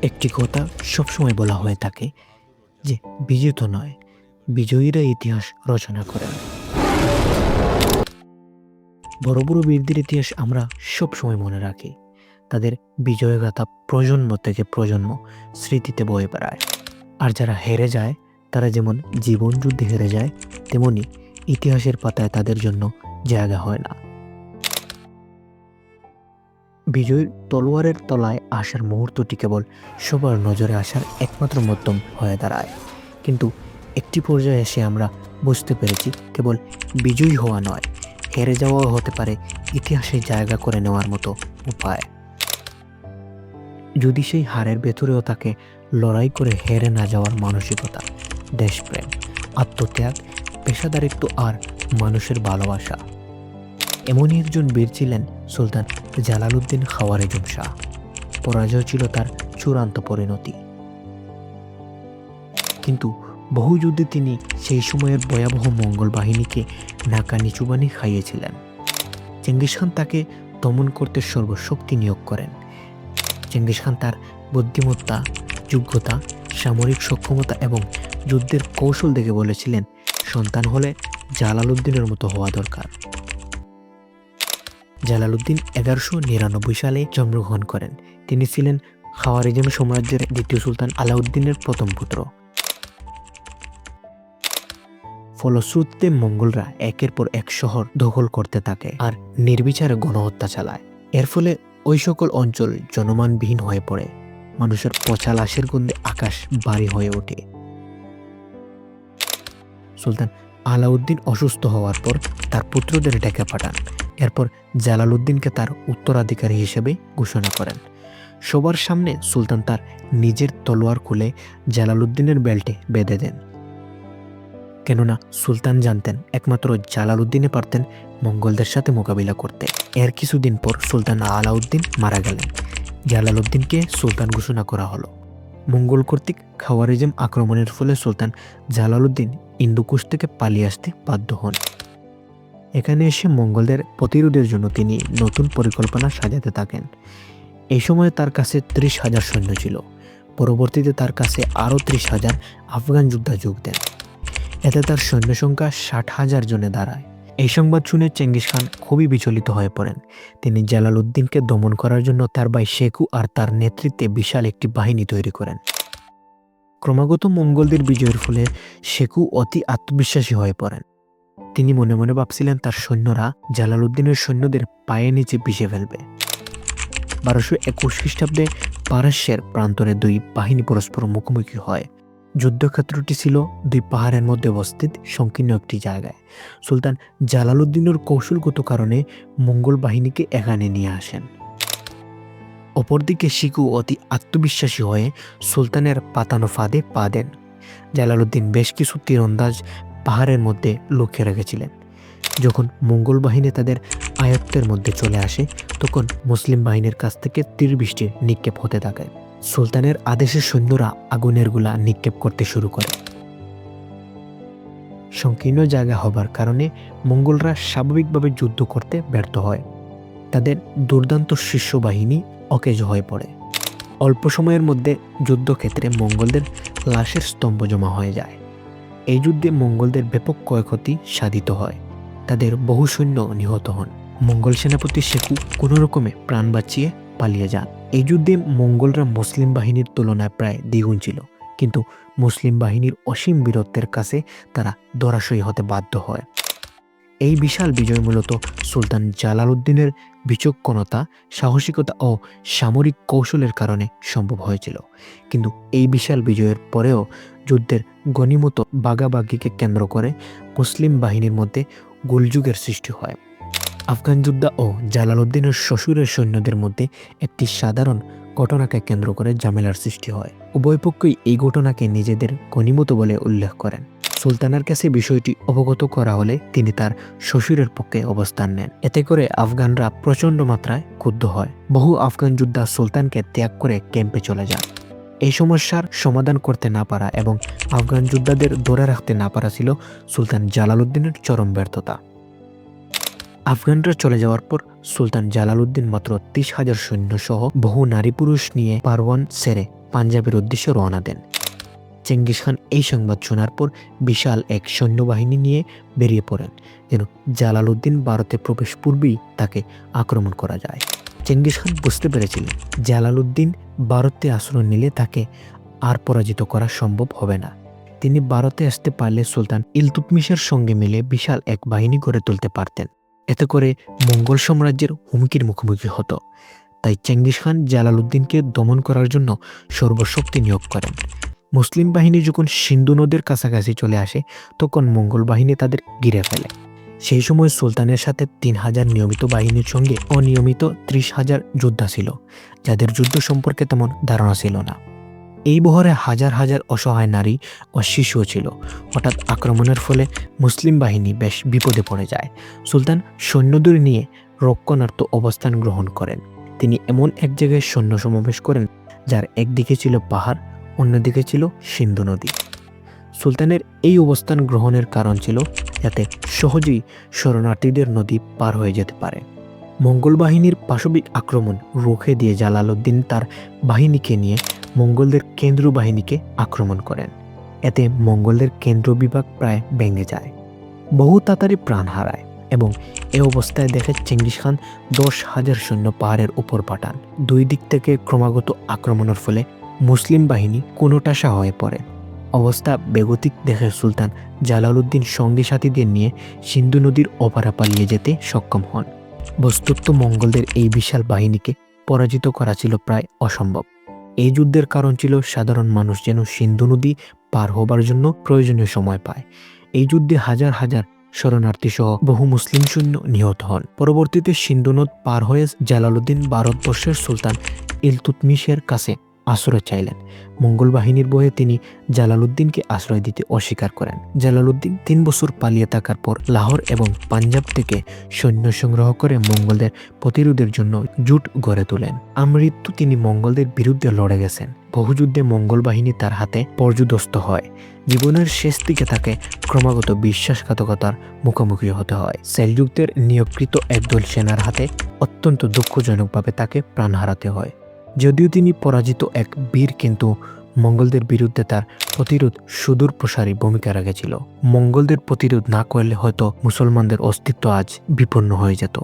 একটি কথা সবসময় বলা হয়ে থাকে যে বিজয় তো নয়, বিজয়ীরা ইতিহাস রচনা করেন। বড় বড় বীরদের ইতিহাস আমরা সবসময় মনে রাখি। তাদের বিজয়গাথা প্রজন্ম থেকে প্রজন্ম স্মৃতিতে বয়ে বেড়ায়। আর যারা হেরে যায়, তারা যেমন জীবন যুদ্ধে হেরে যায়, তেমনি ইতিহাসের পাতায় তাদের জন্য জায়গা হয় না। বিজয়ীর তলোয়ারের তলায় আসার মুহূর্তটি কেবল সবার নজরে আসার একমাত্র মাধ্যম হয়ে দাঁড়ায়। কিন্তু একটি পর্যায়ে এসে আমরা বুঝতে পেরেছি, কেবল বিজয়ী হওয়া নয়, হেরে যাওয়াও হতে পারে ইতিহাসে জায়গা করে নেওয়ার মতো উপায়। যদি সেই হারের ভেতরেও তাকে লড়াই করে হেরে না যাওয়ার মানসিকতা, দেশপ্রেম, আত্মত্যাগ, পেশাদারিত্ব আর মানুষের ভালোবাসা। এমনই একজন বীর ছিলেন সুলতান জালালউদ্দিন খাওয়ারেজম শাহ। পরাজয় ছিল তার চূড়ান্ত পরিণতি। কিন্তু বহু যুদ্ধে তিনি সেই সময়ের ভয়াবহ মঙ্গল বাহিনীকে নাকানি চুবানি খাইয়েছিলেন। চেঙ্গিস খান তাকে দমন করতে সর্বশক্তি নিয়োগ করেন। চেঙ্গিস খান তার বুদ্ধিমত্তা, যোগ্যতা, সামরিক সক্ষমতা এবং যুদ্ধের কৌশল দেখে বলেছিলেন, সন্তান হলে জালালউদ্দিনের মতো হওয়া দরকার। জালালউদ্দিন 1199 সালে জন্মগ্রহণ করেন। তিনি ছিলেন খাওয়ারিজম সাম্রাজ্যের দ্বিতীয় সুলতান আলাউদ্দিনের প্রথম পুত্র। ফলশ্রুতিতে মঙ্গলরা একের পর এক শহর দখল করতে থাকে আর নির্বিচারে গণহত্যা চালায়। এর ফলে ওই সকল অঞ্চল জনমানবিহীন হয়ে পড়ে। মানুষের পচা লাশের গন্ধে আকাশ ভারী হয়ে ওঠে। সুলতান আলাউদ্দিন অসুস্থ হওয়ার পর তার পুত্রদের ডেকে পাঠান। এরপর জালালউদ্দিনকে তার উত্তরাধিকারী হিসেবে ঘোষণা করেন। সবার সামনে সুলতান তার নিজের তলোয়ার খুলে জালালউদ্দিনের বেল্টে বেঁধে দেন। কেননা সুলতান জানতেন একমাত্র জালালউদ্দিনে পারতেন মঙ্গলদের সাথে মোকাবিলা করতে। এর কিছুদিন পর সুলতান আলাউদ্দিন মারা গেলেন। জালালউদ্দিনকে সুলতান ঘোষণা করা হলো। মঙ্গল কর্তৃক খাওয়ারিজম আক্রমণের ফলে সুলতান জালালউদ্দিন ইন্দুকুশ থেকে পালিয়ে আসতে বাধ্য হন। এখানে এসে মঙ্গলদের প্রতিরোধের জন্য তিনি নতুন পরিকল্পনা সাজাতে থাকেন। এই সময় তার কাছে 30,000 সৈন্য ছিল। পরবর্তীতে তার কাছে আরও 30,000 আফগান যোদ্ধা যোগ দেন। এতে তার সৈন্য সংখ্যা 60,000 জনে দাঁড়ায়। এই সংবাদ শুনে চেঙ্গিস খান খুবই বিচলিত হয়ে পড়েন। তিনি জালালউদ্দিনকে দমন করার জন্য তার ভাই শেখু আর তার নেতৃত্বে বিশাল একটি বাহিনী তৈরি করেন। ক্রমাগত মঙ্গলদের বিজয়ের ফলে শেখু অতি আত্মবিশ্বাসী হয়ে পড়েন। তিনি মনে মনে ভাবছিলেন তার সৈন্যরা জালালউদ্দিনের সৈন্যদের পায়ের নিচে পিষে ফেলবে। 1221 খ্রিস্টাব্দে পারস্যের প্রান্তরে দুই বাহিনী পরস্পর মুখোমুখি হয়। যুদ্ধক্ষেত্রটি ছিল দুই পাহাড়ের মধ্যে অবস্থিত সংকীর্ণ একটি জায়গায়। সুলতান জালালউদ্দিনের কৌশলগত কারণে মঙ্গল বাহিনীকে এখানে নিয়ে আসেন। অপরদিকে শিকু অতি আত্মবিশ্বাসী হয়ে সুলতানের পাতানো ফাঁদে পা দেন। জালালউদ্দিন বেশ কিছু তীরন্দাজ পাহাড়ের মধ্যে লুকিয়ে রেখেছিলেন। যখন মঙ্গল বাহিনী তাদের আয়ত্তের মধ্যে চলে আসে, তখন মুসলিম বাহিনীর কাছ থেকে তীর বৃষ্টি নিক্ষেপ হতে থাকে। সুলতানের আদেশে সৈন্যরা আগুনের গোলা নিক্ষেপ করতে শুরু করে। সংকীর্ণ জায়গা হবার কারণে মঙ্গলরা স্বাভাবিকভাবে যুদ্ধ করতে ব্যর্থ হয়। তাদের দুর্দান্ত শীর্ষ বাহিনী অকেজ হয়ে পড়ে। অল্প সময়ের মধ্যে যুদ্ধক্ষেত্রে মঙ্গলদের লাশের স্তম্ভ জমা হয়ে যায়। এই যুদ্ধে মঙ্গলদের ব্যাপক ক্ষয়ক্ষতি সাধিত হয়। তাদের বহু সৈন্য নিহত হন। মঙ্গল সেনাপতি শেখু কোনো রকমে প্রাণ বাঁচিয়ে পালিয়ে যান। এই যুদ্ধে মঙ্গলরা মুসলিম বাহিনীর তুলনায় প্রায় দ্বিগুণ ছিল, কিন্তু মুসলিম বাহিনীর অসীম বীরত্বের কাছে তারা ধরাশয়ী হতে বাধ্য হয়। এই বিশাল বিজয় মূলত সুলতান জালালউদ্দিনের বিচক্ষণতা, সাহসিকতা ও সামরিক কৌশলের কারণে সম্ভব হয়েছিল। কিন্তু এই বিশাল বিজয়ের পরেও যুদ্ধের গনিমত ভাগাভাগিকে কেন্দ্র করে মুসলিম বাহিনীর মধ্যে গোলযুগের সৃষ্টি হয়। আফগান যোদ্ধা ও জালালউদ্দিনের শ্বশুরের সৈন্যদের মধ্যে একটি সাধারণ ঘটনাকে কেন্দ্র করে ঝামেলার সৃষ্টি হয়। উভয় পক্ষই এই ঘটনাকে নিজেদের গনিমত বলে উল্লেখ করেন। সুলতানের কাছে বিষয়টি অবগত করা হলে তিনি তার শ্বশুরের পক্ষে অবস্থান নেন। এতে করে আফগানরা প্রচণ্ড মাত্রায় ক্ষুব্ধ হয়। বহু আফগান যোদ্ধা সুলতানকে ত্যাগ করে ক্যাম্পে চলে যান। এই সমস্যার সমাধান করতে না পারা এবং আফগান যোদ্ধাদের ধরে রাখতে না পারা ছিল সুলতান জালালউদ্দিনের চরম ব্যর্থতা। আফগানরা চলে যাওয়ার পর সুলতান জালালউদ্দিন মাত্র 30,000 সৈন্য সহ বহু নারী পুরুষ নিয়ে পারওয়ান ছেড়ে পাঞ্জাবের উদ্দেশ্যে রওনা দেন। চেঙ্গিস খান এই সংবাদ শোনার পর বিশাল এক সৈন্যবাহিনী নিয়ে বেরিয়ে পড়েন, যেন জালালউদ্দিন ভারতে প্রবেশ পূর্বেই তাকে আক্রমণ করা যায়। চেঙ্গিস খান বুঝতে পেরেছিলেন জালালউদ্দিন ভারতে আশ্রয় নিলে তাকে আর পরাজিত করা সম্ভব হবে না। তিনি ভারতে আসতে পারলে সুলতান ইলতুৎমিশের সঙ্গে মিলে বিশাল এক বাহিনী গড়ে তুলতে পারতেন। এতে করে মঙ্গল সাম্রাজ্যের হুমকির মুখোমুখি হতো। তাই চেঙ্গিস খান জালালউদ্দিনকে দমন করার জন্য সর্বশক্তি নিয়োগ করেন। মুসলিম বাহিনী যখন সিন্ধু নদীর কাছাকাছি চলে আসে তখন মঙ্গল বাহিনী তাদের ঘিরে ফেলে। সেই সময় সুলতানের সাথে 3,000 নিয়মিত বাহিনীর সঙ্গে অনিয়মিত 30,000 যোদ্ধা ছিল, যাদের যুদ্ধ সম্পর্কে তেমন ধারণা ছিল না। এই বহরে হাজার হাজার অসহায় নারী ও শিশুও ছিল। হঠাৎ আক্রমণের ফলে মুসলিম বাহিনী বেশ বিপদে পড়ে যায়। সুলতান সৈন্যদের নিয়ে রক্ষণার্থ অবস্থান গ্রহণ করেন। তিনি এমন এক জায়গায় সৈন্য সমাবেশ করেন যার একদিকে ছিল পাহাড়, অন্যদিকে ছিল সিন্ধু নদী। সুলতানের এই অবস্থান গ্রহণের কারণ ছিল যাতে সহজেই শরণার্থীদের নদী পার হয়ে যেতে পারে। মঙ্গল বাহিনীর পাশবিক আক্রমণ রুখে দিয়ে জালালউদ্দিন তার বাহিনীকে নিয়ে মঙ্গলদের কেন্দ্রীয় বাহিনীকে আক্রমণ করেন। এতে মঙ্গলদের কেন্দ্রীয় বিভাগ প্রায় ভেঙে যায়, বহু তাতারি প্রাণ হারায় এবং এ অবস্থায় দেখে চেঙ্গিস খান 10,000 সৈন্য পাহাড়ের উপর পাঠান। দুই দিক থেকে ক্রমাগত আক্রমণের ফলে মুসলিম বাহিনী কোনোটাসা হয়ে পড়ে। অবস্থা বেগতিক দেখে সুলতান জালালউদ্দিন সঙ্গী সাথীদের নিয়ে সিন্ধু নদীর ওপারে পালিয়ে যেতে সক্ষম হন। বস্তুত মঙ্গলদের এই বিশাল বাহিনীকে পরাজিত করা ছিল প্রায় অসম্ভব। এই যুদ্ধের কারণ ছিল সাধারণ মানুষ যেন সিন্ধু নদী পার হবার জন্য প্রয়োজনীয় সময় পায়। এই যুদ্ধে হাজার হাজার শরণার্থী সহ বহু মুসলিম সৈন্য নিহত হন। পরবর্তীতে সিন্ধু নদ পার হয়ে জালালউদ্দিন ভারতবর্ষের সুলতান ইলতুৎমিশের কাছে আশ্রয় চাইলেন। মঙ্গল বাহিনীর ভয়ে তিনি জালালউদ্দিনকে আশ্রয় দিতে অস্বীকার করেন। জালালউদ্দিন 3 বছর পালিয়ে থাকার পর লাহোর এবং পাঞ্জাব থেকে সৈন্য সংগ্রহ করে মঙ্গলদের প্রতিরোধের জন্য জোট গড়ে তোলেন। আমৃত্যু তিনি মঙ্গলদের বিরুদ্ধে লড়ে গেছেন। বহু যুদ্ধে মঙ্গল বাহিনী তার হাতে পর্যুদস্ত হয়। জীবনের শেষ দিকে তাকে ক্রমাগত বিশ্বাসঘাতকতার মুখোমুখি হতে হয়। সেলজুকদের নিয়োগকৃত একদল সেনার হাতে অত্যন্ত দুঃখজনকভাবে তাকে প্রাণ হারাতে হয়। যদিও তিনি পরাজিত এক বীর, কিন্তু মঙ্গলদের বিরুদ্ধে তার প্রতিরোধ সুদূর প্রসারী ভূমিকা রেখেছিল। মঙ্গলদের প্রতিরোধ না করলে হয়তো মুসলমানদের অস্তিত্ব আজ বিপন্ন হয়ে যেত।